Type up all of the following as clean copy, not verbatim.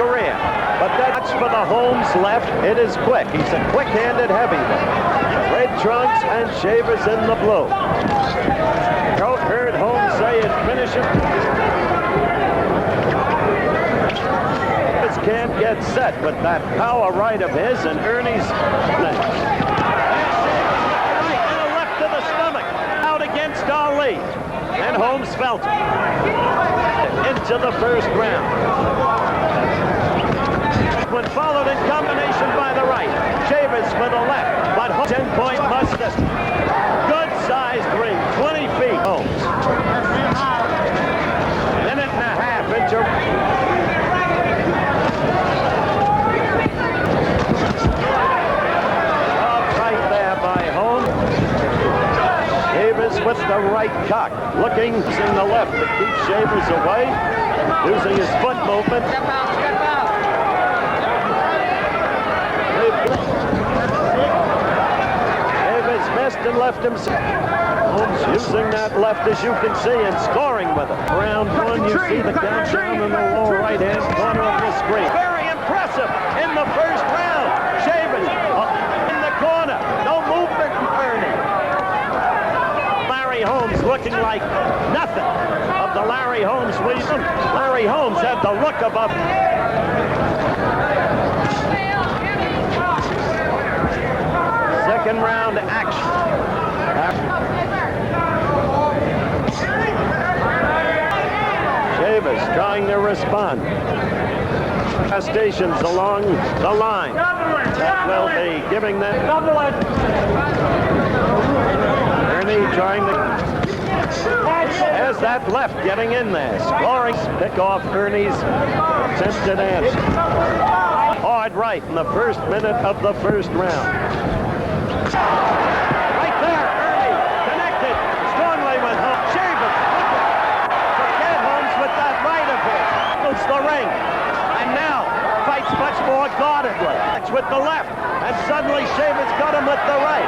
career. But that's for the Holmes left. It is quick. He's a quick-handed heavyweight. Red trunks and shavers in the blue. Heard Holmes say it finish him. Can't get set, but that power right of his and Ernie's right and a left to the stomach out against Ali, and Holmes felt it into the first round. When followed in combination by the right, Shavers for the left, but 10-point muster. Good sized ring, 20 feet. Holmes. Minute and a half into. With the right cock, looking in the left to keep Shavers away, using his foot movement. Step out. Shavers missed and left him. Holmes using that left, as you can see, and scoring with it. Round one, you see the countdown in the lower right-hand corner of the screen. Very impressive in the first round. Shavers in the corner. No movement from Earnie. Holmes looking like nothing of the Larry Holmes we knew. Larry Holmes had the look of a second round action. Shavers trying to respond. Stations along the line that will be giving them. Ernie trying to. There's that left getting in there. Scoring. Pick off Ernie's attempted answer. Hard right in the first minute of the first round. Right there, Ernie connected strongly with Holmes. Shavers. Forget Holmes with that right of his. It's the ring. And now fights much more guardedly. It's with the left. And suddenly Shavers got him with the right.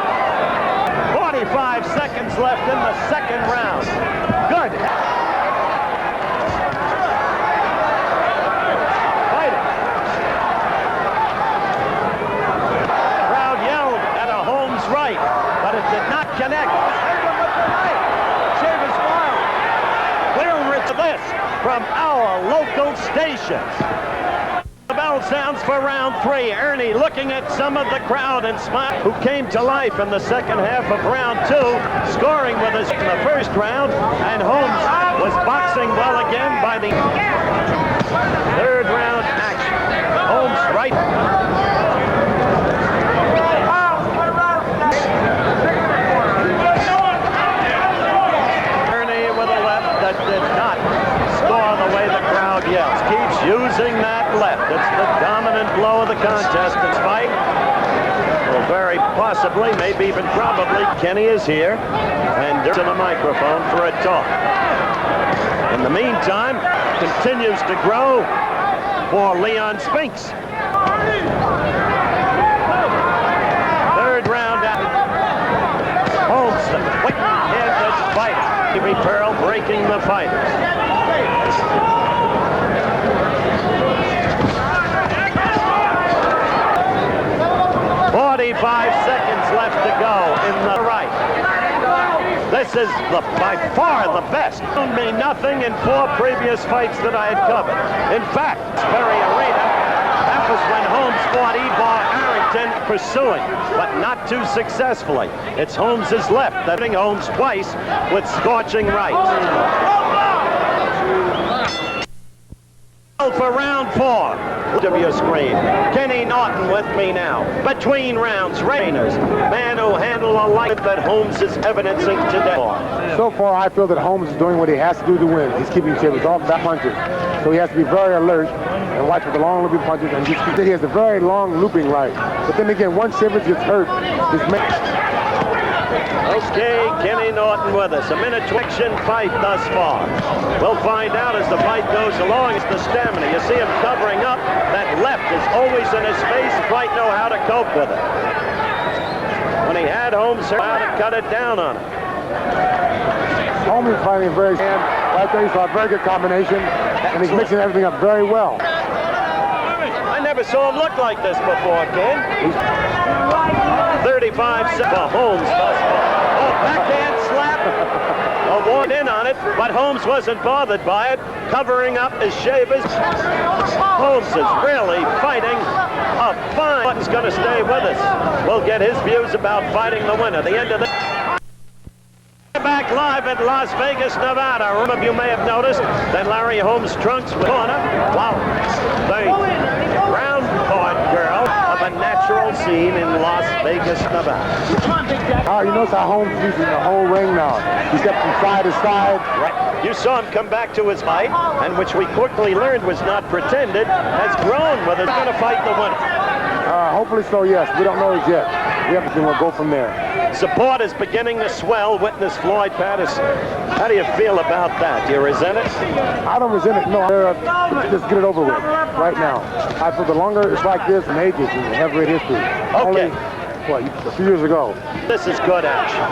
45 seconds left in the second round. Good. Fighting. Crowd yelled at a Holmes right, but it did not connect. Shavers wild. Clear to this from our local stations. The bell sounds for round three. Ernie looking at some of the crowd and smile, who came to life in the second half of round two, scoring with us in the first round, and Holmes was boxing well again by the third round action. Holmes right. Ernie with a left that did not score the way the crowd yells. Keeps using that left. It's the dominant blow of the contest in fight. Well, very possibly, maybe even probably, Kenny is here and to the microphone for a talk. In the meantime, continues to grow for Leon Spinks. Third round out. Holmes, the quick-handed fighter. Jimmy Pearl breaking the fighters. 45 seconds left to go in the right. This is by far the best. It told me nothing in 4 previous fights that I had covered. In fact, Sperry Arena, that was when Holmes fought Ebar Arrington pursuing, but not too successfully. It's Holmes's left, that hitting Holmes twice with scorching rights. For round 4. Of your screen. Kenny Norton with me now. Between rounds, Rainers, man who handled a life that Holmes is evidencing today. So far, I feel that Holmes is doing what he has to do to win. He's keeping Shavers off back punches. So he has to be very alert and watch for the long looping punches. And just, he has a very long looping right. But then again, once Shavers gets hurt, his Okay, Kenny Norton with us. A minute action fight thus far. We'll find out as the fight goes along. It's the stamina. You see him covering up. That left is always in his face. Quite know how to cope with it. When he had Holmes, how to cut it down on him. Holmes is fighting very right there. He saw a very good combination, and he's mixing everything up very well. never saw him look like this before, Ken. 35 seconds for Holmes. Oh, backhand slap. Award in on it, but Holmes wasn't bothered by it, covering up his shavers. Holmes is really fighting a fine. Button's going to stay with us. We'll get his views about fighting the winner. The end of the... Back live at Las Vegas, Nevada. Some of you may have noticed that Larry Holmes' trunks were corner. Wow. The round part girl of a natural scene in Las Vegas, Nevada. You notice how Holmes is using the whole ring now. He steps from side to side. Right. You saw him come back to his height, and which we quickly learned was not pretended, has grown with it. He's going to fight the winner. Hopefully so, yes. We don't know it yet. We'll go from there. Support is beginning to swell. Witness Floyd Patterson. How do you feel about that? Do you resent it? I don't resent it. No, just get it over with right now. I feel the longer it's like this in ages in heavyweight history. Okay. Only, a few years ago. This is good action.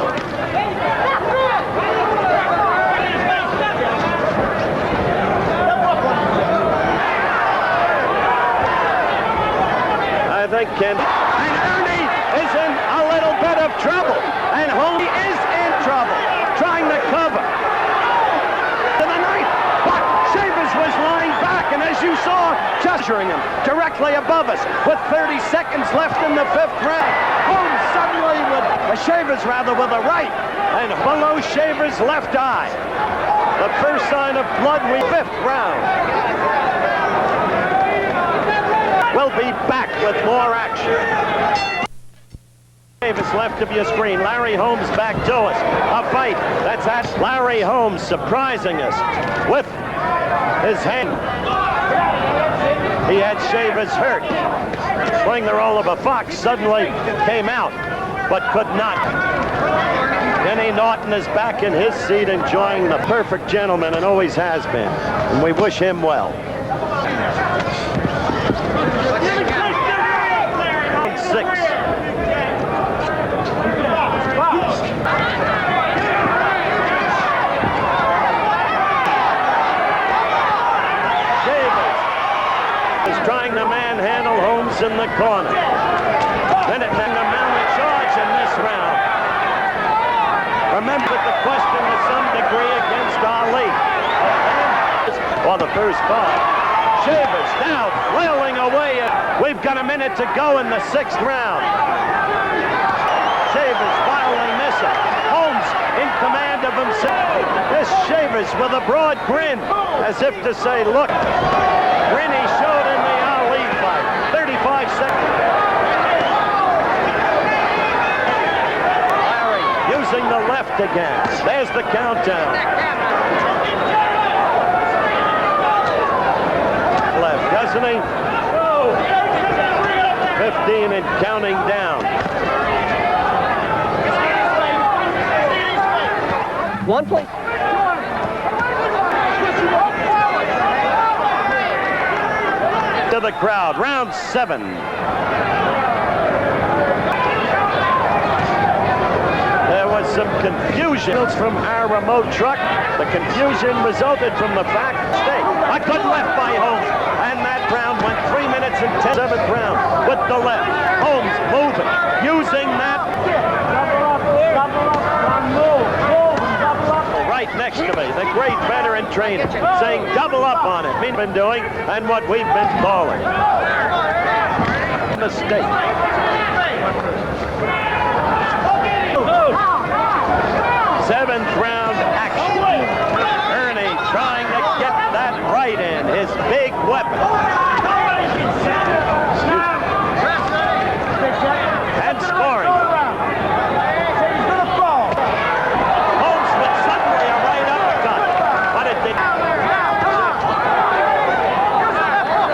I think Ken... And Earnie is in a little bit of trouble. And Holmes is in trouble, trying to cover. To the ninth, but Shavers was lying back, and as you saw, gesturing him directly above us with 30 seconds left in the fifth round. Holmes suddenly with Shavers with a right, and below Shavers' left eye. The first sign of blood. Fifth round. We'll be back with more action. Davis left of your screen. Larry Holmes back to us. A fight. That's at Larry Holmes surprising us with his hand. He had Shavers hurt. Playing the role of a fox suddenly came out, but could not. Kenny Norton is back in his seat enjoying the perfect gentleman and always has been. And we wish him well. 6. Trying to manhandle Holmes in the corner. Then it took a mounted charge in this round. Remember the question to some degree against Ali. For the first part. Shavers now flailing away. We've got a minute to go in the 6th round. Shavers finally missing. Holmes in command of himself. This Shavers with a broad grin, as if to say, look, grin he showed in the Ali fight. 35 seconds. Larry using the left again. There's the countdown. Left, doesn't he? 15 and counting down. 1 point. To the crowd, round 7. There was some confusion from our remote truck. The confusion resulted from the fact a good left by Holmes, and that round went 3 minutes and 10. 7th round with the left. Holmes moving, using that. Right next to me, the great veteran trainer, saying double up on it. We've been doing and what we've been calling. Mistake. Seventh round action. Earnie trying to get that right in, his big weapon. And scoring. Holmes with suddenly a right uppercut, but it didn't.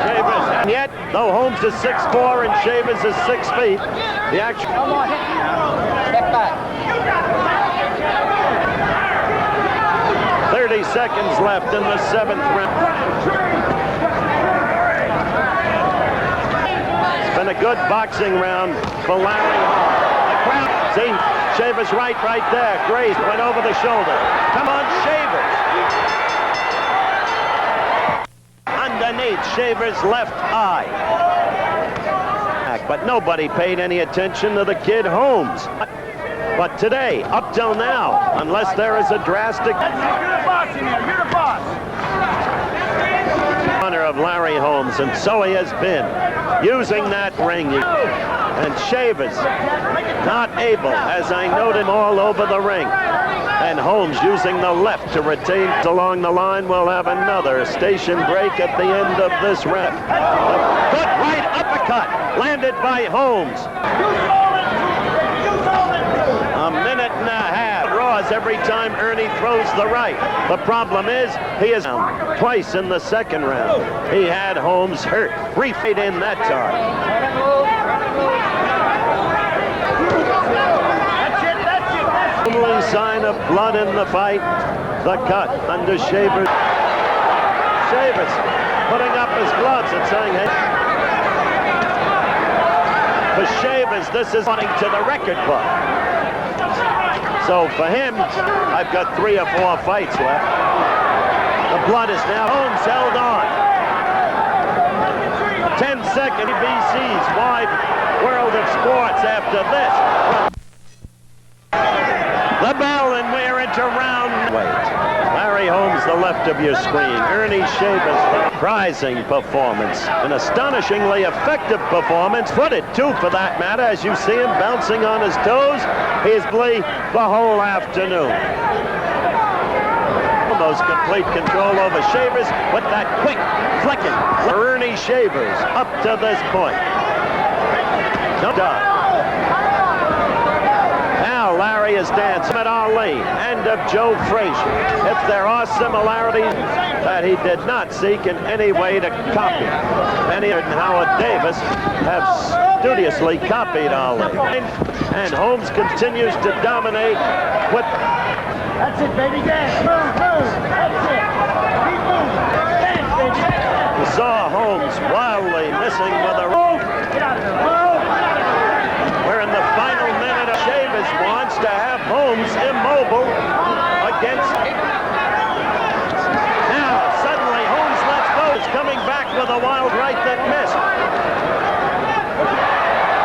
Shavers, and yet, though Holmes is 6'4" and Shavers is 6 feet, the action. Step back. 30 seconds left in the 7th round. It's been a good boxing round for Larry Holmes. The crowd, see, Shavers right there. Grazed, went over the shoulder. Come on, Shavers. Underneath Shavers' left eye. but nobody paid any attention to the kid Holmes. But today, up till now, unless there is a drastic... You're the boss in there. You're the boss. Honor of Larry Holmes, and so he has been, using that ring. And Shavers not able, as I noted, all over the ring. And Holmes using the left to retain along the line. Will have another station break at the end of this round. A good right uppercut landed by Holmes. A minute and a half. Draws every time Earnie throws the right. The problem is he is down twice in the second round. He had Holmes hurt. Refade in that time. Only sign of blood in the fight. The cut under Shavers. Shavers putting up his gloves and saying, hey. For Shavers, this is running to the record book. So for him, I've got 3 or 4 fights left. The blood is now. Holmes held on. 10-second BC's wide world of sports after this. The bell, and we're into round. Wait. Larry Holmes, the left of your screen. Earnie Shavers, surprising performance. An astonishingly effective performance. Footed, too, for that matter, as you see him bouncing on his toes. He's played the whole afternoon. Almost complete control over Shavers, but that quick flicking. Earnie Shavers up to this point. No doubt. Larry is dancing at Ali and of Joe Frazier. If there are similarities that he did not seek in any way to copy. Many and Howard Davis have studiously copied Ali. And Holmes continues to dominate with... That's it, baby. Dance. Move, move. That's it. Keep moving. Dance, baby. We saw Holmes wildly missing with a... Get out there. Move. We're in the final minute of Shavers wants to have Holmes immobile against... Now, suddenly, Holmes lets go. Is coming back with a wild right that missed.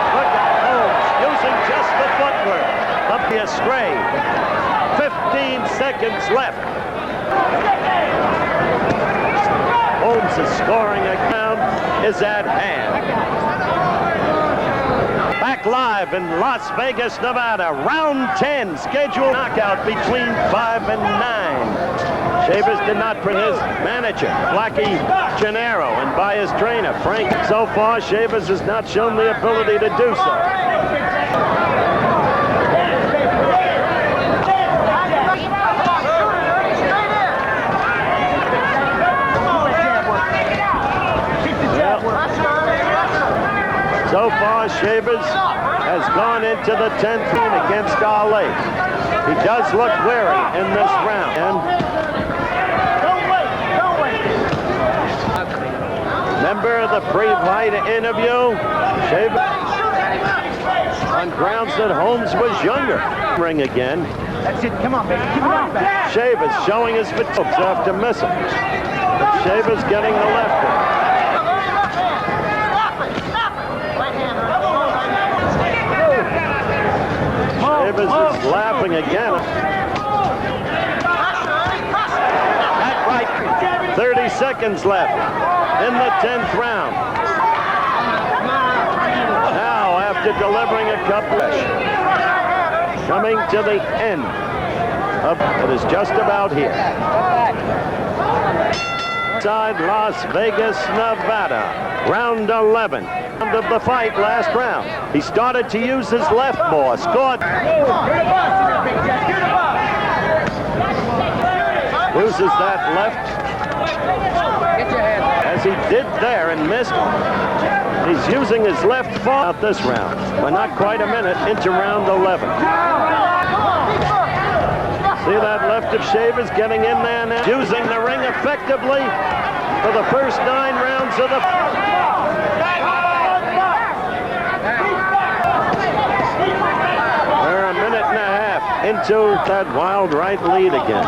Look at Holmes using just the footwork. Up the astray. 15 seconds left. Holmes' scoring account is at hand. Back live in Las Vegas, Nevada. Round 10, scheduled knockout between 5 and 9. Shavers did not bring his manager, Blackie Gennaro, and by his trainer, Frank. So far, Shavers has not shown the ability to do so. So far, Shavers has gone into the 10th round against Ali. He does look wary in this round. And Don't wait. remember the pre-fight interview? Shavers on grounds that Holmes was younger. Ring again. That's it. Come on, baby. Keep it on back. Shavers showing his fatigues after missing. Shavers getting the left one. Shavers is laughing again. At right, 30 seconds left in the 10th round. Now, after delivering a couple, coming to the end of it is just about here. Inside Las Vegas, Nevada, round 11. Of the fight last round. He started to use his left more. Scored. Loses that left. As he did there and missed. He's using his left far out this round. We're not quite a minute into round 11. See that left of Shavers getting in there now. Using the ring effectively for the first 9 rounds of the... We're a minute and a half into that wild right lead again.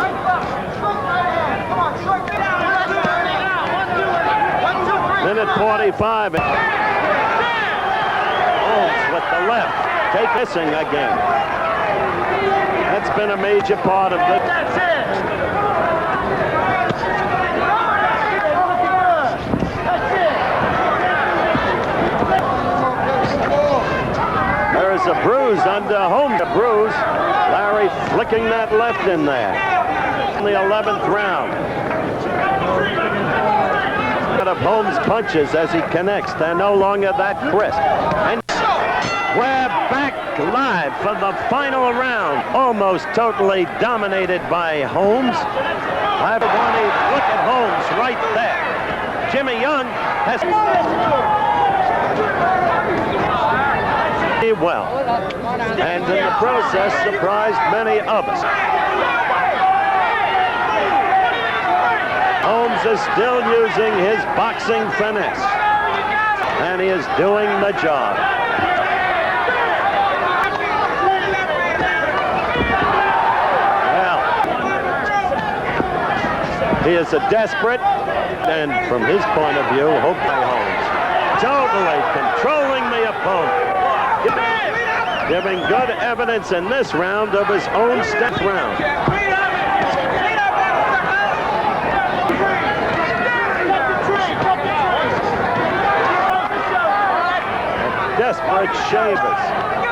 Minute 45. with the left. Take missing again. That's been a major part of the... That's it. There is a bruise under Holmes. A bruise. Larry flicking that left in there. In the 11th round. Of Holmes punches as he connects. They're no longer that crisp. And we're back live for the final round. Almost totally dominated by Holmes. I want to look at Holmes right there. Jimmy Young has... well, and in the process surprised many of us. Holmes is still using his boxing finesse, and he is doing the job. Well, he is a desperate, and from his point of view, hope by Holmes, totally controlling the opponent. Giving good evidence in this round of his own step round. Desperate Shavers.